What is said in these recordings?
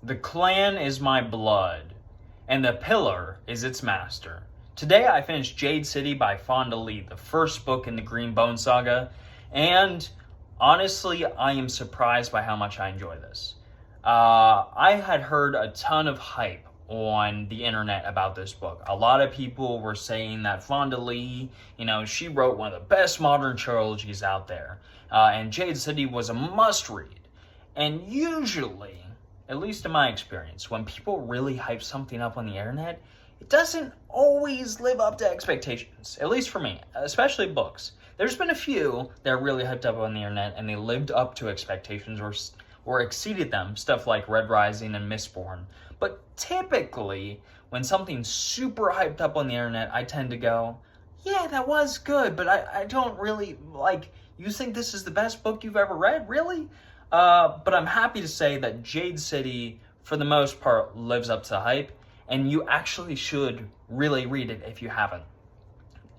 The clan is my blood, and the pillar is its master. Today I finished Jade City by Fonda Lee, the first book in the Green Bone saga, and honestly, I am surprised by how much I enjoy this. I had heard a ton of hype on the internet about this book. A lot of people were saying that Fonda Lee, she wrote one of the best modern trilogies out there, and Jade City was a must-read. And usually, at least in my experience, when people really hype something up on the internet, it doesn't always live up to expectations, at least for me, especially books. There's been a few that are really hyped up on the internet and they lived up to expectations or exceeded them, stuff like Red Rising and Mistborn. But typically, when something's super hyped up on the internet, I tend to go, yeah, that was good, but I don't really, you think this is the best book you've ever read? Really? But I'm happy to say that Jade City, for the most part, lives up to the hype, and you actually should really read it if you haven't.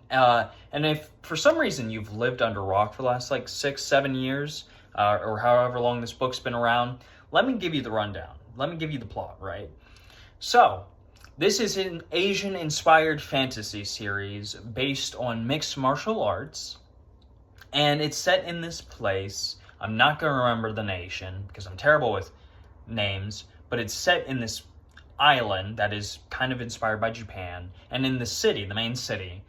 And if for some reason you've lived under a rock for the last 6-7 years, or however long this book's been around, let me give you the rundown. Let me give you the plot, right? So, this is an Asian-inspired fantasy series based on mixed martial arts, and it's set in this place. I'm not going to remember the nation because I'm terrible with names, but it's set in this island that is kind of inspired by Japan, and in the city, the main city,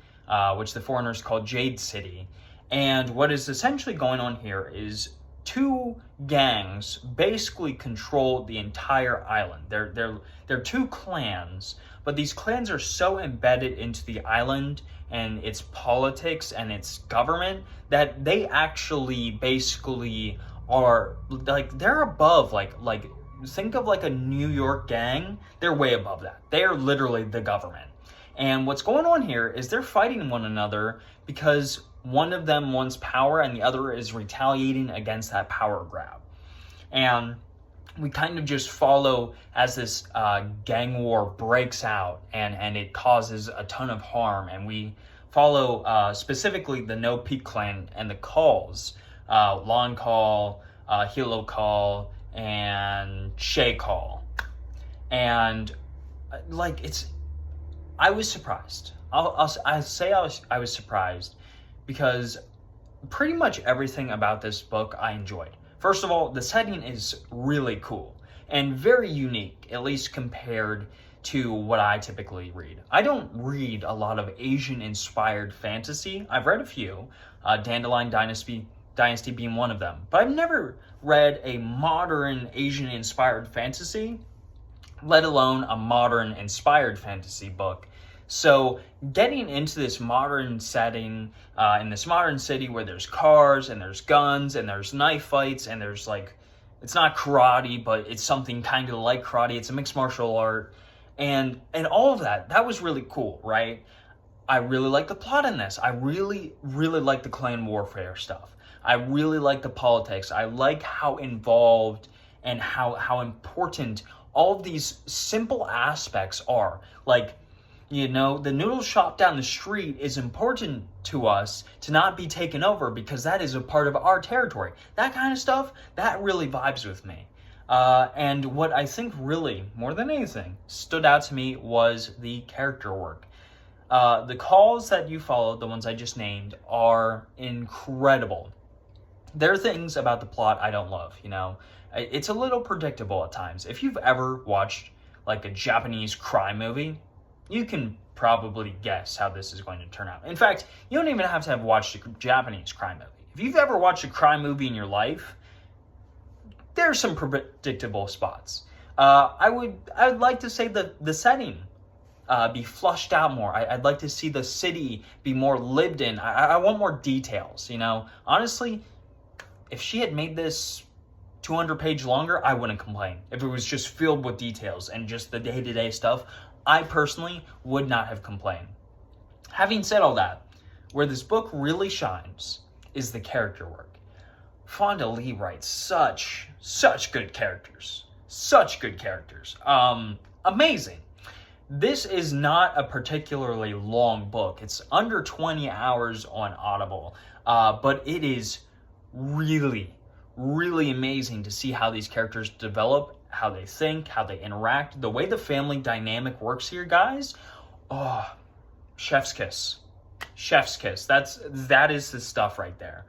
which the foreigners call Jade City. And what is essentially going on here is two gangs basically control the entire island. They're two clans, but these clans are so embedded into the island and its politics and its government that they actually basically are they're above think of a New York gang. They're way above that. They are literally the government. And what's going on here is they're fighting one another because one of them wants power and the other is retaliating against that power grab. And we kind of just follow as this gang war breaks out and it causes a ton of harm. And we follow specifically the No Peak clan and the Calls, Lon Call, Hilo Call, and Shay Call. And I was surprised. I'll say I was surprised because pretty much everything about this book I enjoyed. First of all, the setting is really cool and very unique, at least compared to what I typically read. I don't read a lot of Asian-inspired fantasy. I've read a few, Dandelion Dynasty being one of them, but I've never read a modern Asian-inspired fantasy, let alone a modern inspired fantasy book. So getting into this modern setting, in this modern city where there's cars and there's guns and there's knife fights and there's it's not karate, but it's something kind of like karate. It's a mixed martial art and all of that was really cool, right? I really like the plot in this. I really, really like the clan warfare stuff. I really like the politics. I like how involved and how important all of these simple aspects are. The noodle shop down the street is important to us to not be taken over because that is a part of our territory. That kind of stuff, that really vibes with me. And what I think really, more than anything, stood out to me was the character work. The calls that you followed, the ones I just named, are incredible. There are things about the plot I don't love, It's a little predictable at times. If you've ever watched a Japanese crime movie, you can probably guess how this is going to turn out. In fact, you don't even have to have watched a Japanese crime movie. If you've ever watched a crime movie in your life, there's some predictable spots. I would like to say that the setting be flushed out more. I'd like to see the city be more lived in. I want more details, Honestly, if she had made this 200 page longer, I wouldn't complain. If it was just filled with details and just the day-to-day stuff, I personally would not have complained. Having said all that, where this book really shines is the character work. Fonda Lee writes such good characters. Such good characters. Amazing. This is not a particularly long book. It's under 20 hours on Audible, but it is really, really amazing to see how these characters develop how they think, how they interact, the way the family dynamic works here, guys. Oh, chef's kiss. Chef's kiss. That is the stuff right there.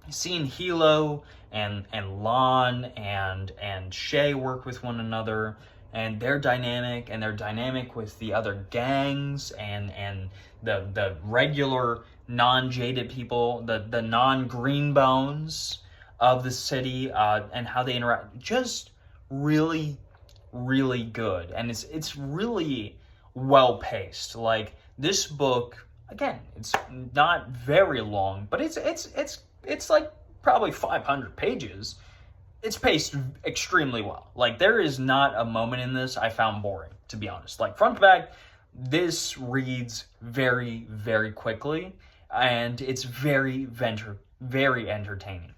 Seeing Hilo and Lon and Shay work with one another, and their dynamic with the other gangs and the regular non-jaded people, the non-green bones of the city, and how they interact, just really, really good. And it's really well paced. Like, this book, again, it's not very long, but it's like probably 500 pages. It's paced extremely well. Like, there is not a moment in this I found boring, to be honest. Like, front to back, this reads very, very quickly, and it's very entertaining.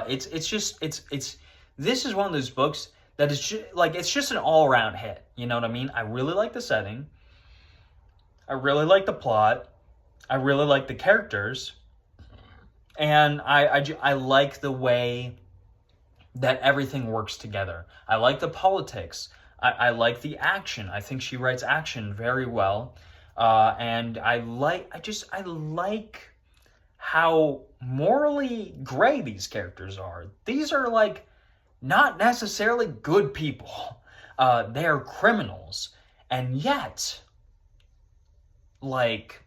This is one of those books that is it's just an all-around hit. You know what I mean? I really like the setting. I really like the plot. I really like the characters. And I like the way that everything works together. I like the politics. I like the action. I think she writes action very well. And I like how morally gray these characters are. These are, like, not necessarily good people. They're criminals. And yet, like,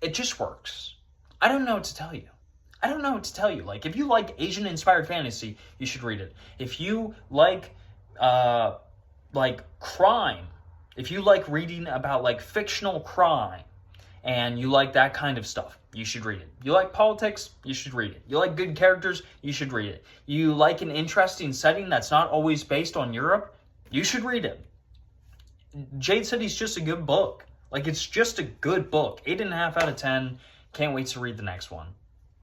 it just works. I don't know what to tell you. Like, if you like Asian-inspired fantasy, you should read it. If you like crime, if you like reading about, like, fictional crime, and you like that kind of stuff, you should read it. You like politics, you should read it. You like good characters, you should read it. You like an interesting setting that's not always based on Europe, you should read it. Jade City's just a good book. Like, it's just a good book. 8.5 out of 10. Can't wait to read the next one.